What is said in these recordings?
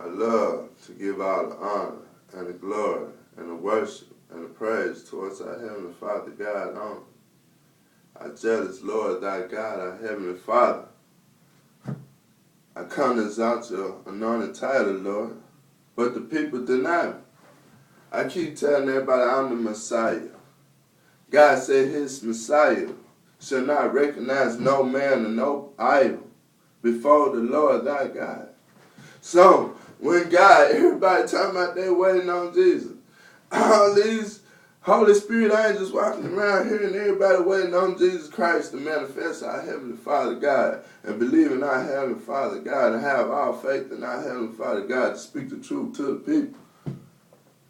I love to give all the honor and the glory and the worship and the praise towards our Heavenly Father God only. Our jealous Lord, thy God, our Heavenly Father. I come to exalt your anointed title, Lord, but the people deny me. I keep telling everybody I'm the Messiah. God said his Messiah shall not recognize no man or no idol before the Lord thy God. So, when God, everybody talking about they waiting on Jesus, all these Holy Spirit angels walking around here and everybody waiting on Jesus Christ to manifest our Heavenly Father God and believe in our Heavenly Father God and have all faith in our Heavenly Father God to speak the truth to the people.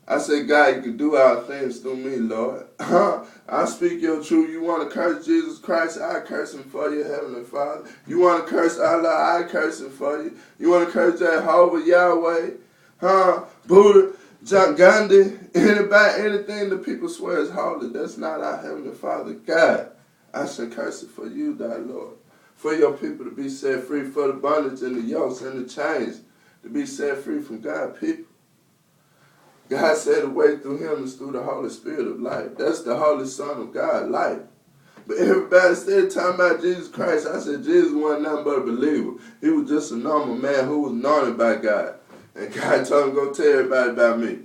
I say, God, you can do all things through me, Lord. I speak your truth. You want to curse Jesus Christ, I curse him for you, Heavenly Father. You want to curse Allah, I curse him for you. You want to curse Jehovah, Yahweh, Buddha, John Gandhi, anybody, anything the people swear is holy. That's not our Heavenly Father, God. I shall curse it for you, thy Lord. For your people to be set free, for the bondage and the yokes and the chains to be set free from God's people. God said the way through him is through the Holy Spirit of life. That's the Holy Son of God, life. But everybody still talking about Jesus Christ. I said Jesus wasn't nothing but a believer. He was just a normal man who was anointed by God. And God told him, go tell everybody about me.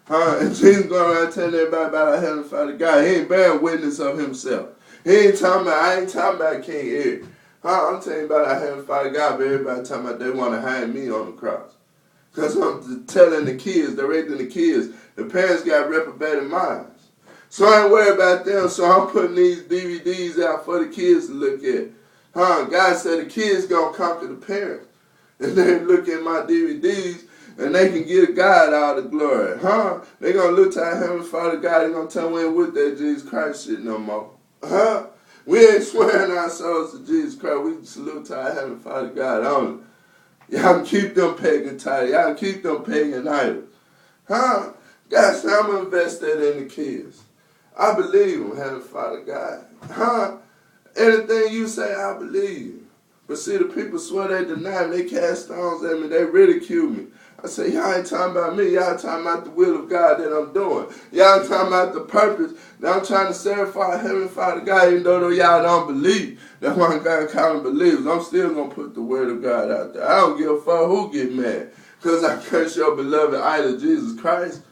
And Jesus going around telling everybody about our Heavenly Father God. He ain't bearing witness of himself. I ain't talking about King Eric. I'm telling you about our Heavenly Father God, but everybody talking about they want to hang me on the cross. Because I'm telling the kids, directing the kids, the parents got reprobated minds. So I ain't worried about them, so I'm putting these DVDs out for the kids to look at. God said the kids going to conquer the parents. And they look at my DVDs, and they can give God all the glory. They going to look to our Heavenly Father God, they going to tell them we ain't with that Jesus Christ shit no more. We ain't swearing our souls to Jesus Christ. We salute to our Heavenly Father God only. Y'all can keep them pagan titles. Y'all can keep them pagan idols. God said, I'm going to invest that in the kids. I believe them, Heavenly Father God. Anything you say, I believe. But see, the people swear they deny me. They cast stones at me. They ridicule me. I say, y'all ain't talking about me. Y'all talking about the will of God that I'm doing. Y'all talking about the purpose that I'm trying to serve for our Heavenly Father God, even though y'all don't believe. That's why God calling believers. I'm still going to put the word of God out there. I don't give a fuck who get mad. Because I curse your beloved idol, Jesus Christ.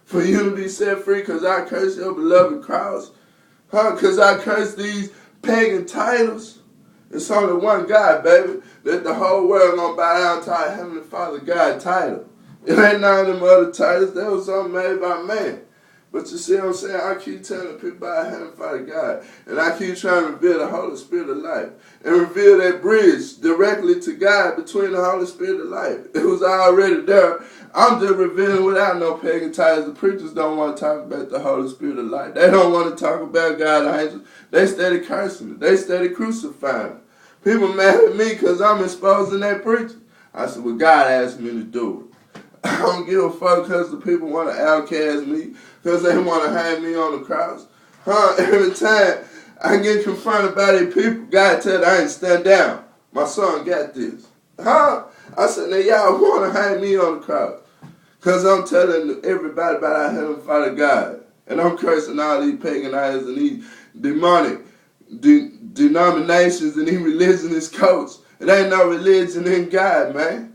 For you to be set free because I curse your beloved cross. Because I curse these pagan titles. It's only one God, baby, that the whole world gonna bow down to our Heavenly Father God title. It ain't none of them other titles. That was something made by man. But you see what I'm saying? I keep telling people about our Heavenly Father God. And I keep trying to reveal the Holy Spirit of life. And reveal that bridge directly to God between the Holy Spirit of life. It was already there. I'm just revealing without no pagan titles. The preachers don't want to talk about the Holy Spirit of life. They don't want to talk about God angels. They steady cursing it. They steady crucifying it. People mad at me because I'm exposing that preacher. I said, well, God asked me to do it. I don't give a fuck because the people want to outcast me, because they want to hang me on the cross. Every time I get confronted by these people, God tell them I ain't stand down. My son got this. I said, now y'all want to hang me on the cross. Because I'm telling everybody about our Heavenly Father God. And I'm cursing all these pagan idols and these demonic denominations and these religionist cults. It ain't no religion in God, man.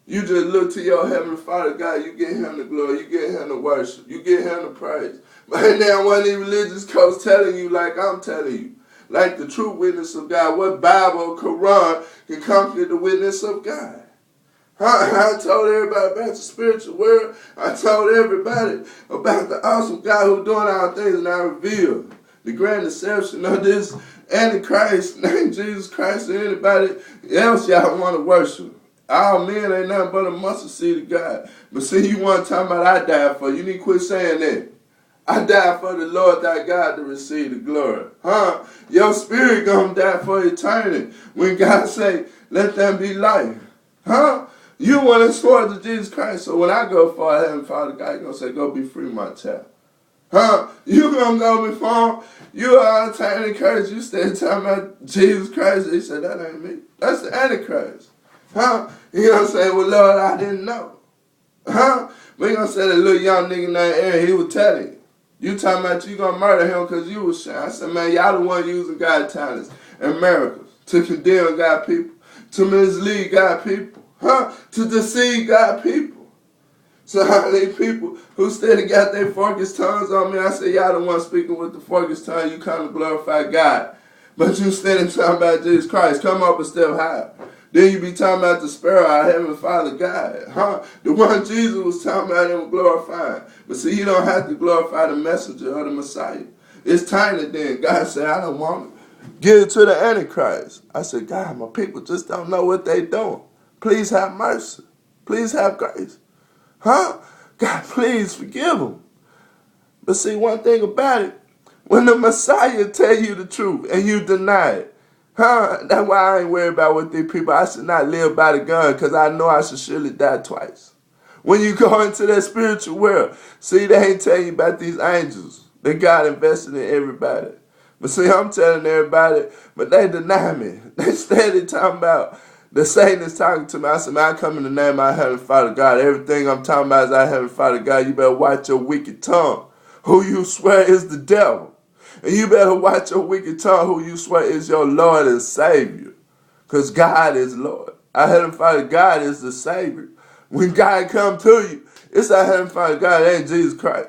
You just look to your Heavenly Father God, you get him the glory, you get him the worship, you get him the praise. But now one of these religious cults telling you like I'm telling you, like the true witness of God, what Bible or Quran can conquer the witness of God. I told everybody about the spiritual world. I told everybody about the awesome God who's doing all things, and I revealed the grand deception of this Antichrist named Jesus Christ or anybody else y'all want to worship. All men ain't nothing but a mustard seed of God. But see, you want to talk about I died for you. You need to quit saying that. I died for the Lord thy God to receive the glory. Your spirit gonna die for eternity. When God say, let them be life. You want to swear to Jesus Christ. So when I go for Heavenly Father God, He's gonna say, go be free, my child. You gonna go before him. You are turning curse. You stay talking about Jesus Christ. He said, that ain't me. That's the Antichrist. You know what I'm saying? Well, Lord, I didn't know. Huh? We gonna say that little young nigga named Aaron, he was telling you. You talking about you gonna murder him because you was shy. I said, man, y'all the one using God's talents and miracles to condemn God people, to mislead God people, to deceive God people. So how many people who steady got their focused tongues on me, I say, y'all the one speaking with the focused tongue, you come to glorify God. But you steady talking about Jesus Christ, come up a step higher. Then you be talking about the sparrow, our Heavenly Father God. The one Jesus was talking about him glorifying. But see, you don't have to glorify the messenger or the Messiah. It's time that then God said, I don't want it. Give it to the Antichrist. I said, God, my people just don't know what they doing. Please have mercy. Please have grace. God, please forgive them. But see, one thing about it, when the Messiah tell you the truth and you deny it, that's why I ain't worried about what these people, I should not live by the gun because I know I should surely die twice. When you go into that spiritual world, see, they ain't telling you about these angels that God invested in everybody. But see, I'm telling everybody, but they deny me. They steady talking about, the Satan is talking to me. I said, man, I come in the name of our Heavenly Father God. Everything I'm talking about is our Heavenly Father God. You better watch your wicked tongue. Who you swear is the devil. And you better watch your wicked tongue, who you swear is your Lord and Savior. Because God is Lord. Our Heavenly Father God is the Savior. When God come to you, it's our Heavenly Father God. It ain't Jesus Christ.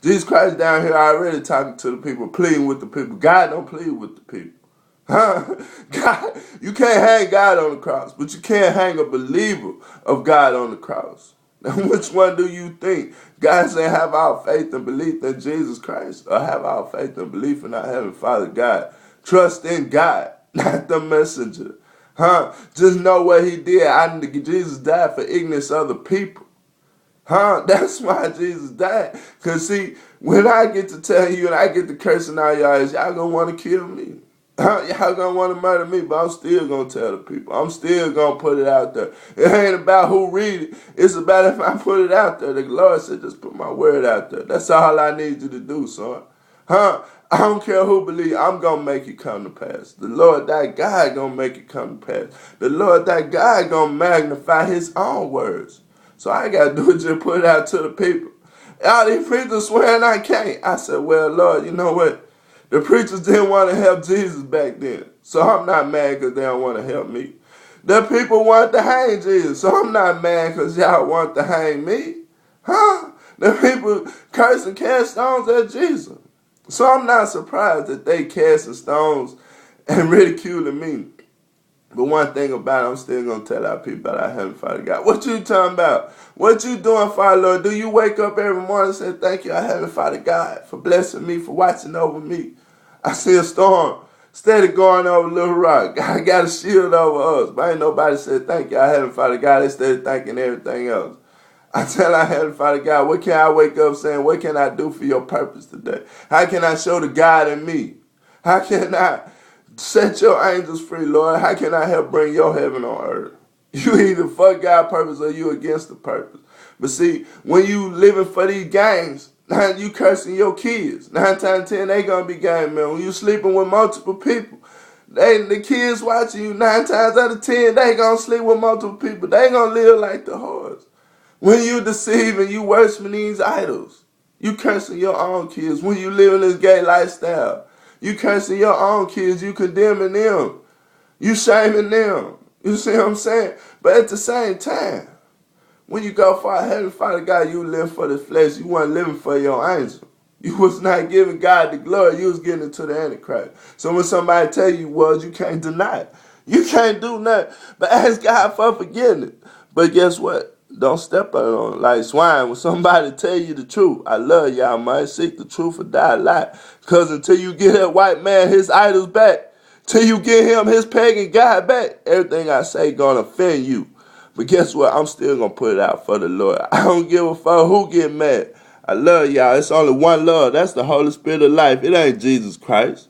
Jesus Christ down here already talking to the people, pleading with the people. God don't plead with the people. God, you can't hang God on the cross, but you can't hang a believer of God on the cross. Now, which one do you think? God said, have our faith and belief in Jesus Christ, or have our faith and belief in our Heavenly Father God. Trust in God, not the messenger. Just know what he did. Jesus died for ignorance of the people. That's why Jesus died. Because see, when I get to tell you and I get to cursing all y'all, y'all gonna want to kill me. Y'all gonna want to murder me, but I'm still gonna tell the people. I'm still gonna put it out there. It ain't about who read it. It's about if I put it out there. The Lord said, just put my word out there. That's all I need you to do, son. I don't care who believe. I'm gonna make it come to pass. The Lord thy God gonna make it come to pass. The Lord thy God gonna magnify his own words. So all I gotta do is just put it out to the people. All these preachers swearing I can't. I said, well, Lord, you know what? The preachers didn't want to help Jesus back then. So I'm not mad because they don't want to help me. The people want to hang Jesus. So I'm not mad because y'all want to hang me. The people curse and cast stones at Jesus. So I'm not surprised that they casting stones and ridiculing me. But one thing about it, I'm still going to tell our people about our Heavenly Father God. What you talking about? What you doing, Father Lord? Do you wake up every morning and say, thank you, our Heavenly Father God, for blessing me, for watching over me? I see a storm steady going over Little Rock. I got a shield over us. But ain't nobody said, thank you, our Heavenly Father God. They steady thanking everything else. I tell our Heavenly Father God, what can I wake up saying? What can I do for your purpose today? How can I show the God in me? How can I set your angels free, Lord? How can I help bring your heaven on earth? You either for God's purpose or you against the purpose. But see, when you living for these gangs, now you cursing your kids. 9 times out of 10, they gonna be gang men. When you sleeping with multiple people, the kids watching you 9 times out of 10, they gonna sleep with multiple people. They gonna live like the whores. When you deceiving, you worshiping these idols. You cursing your own kids. When you living this gay lifestyle, you cursing your own kids. You condemning them. You shaming them. You see what I'm saying? But at the same time, when you go for our Heavenly Father God, you live for the flesh. You weren't living for your angel. You was not giving God the glory. You was giving it to the Antichrist. So when somebody tell you was, you can't deny it. You can't do nothing but ask God for forgiveness. But guess what? Don't step on it like swine. When somebody tell you the truth, I love y'all, man. Seek the truth or die a lie. Because until you get that white man his idols back, till you get him his pagan God back, everything I say gonna offend you. But guess what? I'm still going to put it out for the Lord. I don't give a fuck who get mad. I love y'all. It's only one Lord. That's the Holy Spirit of life. It ain't Jesus Christ.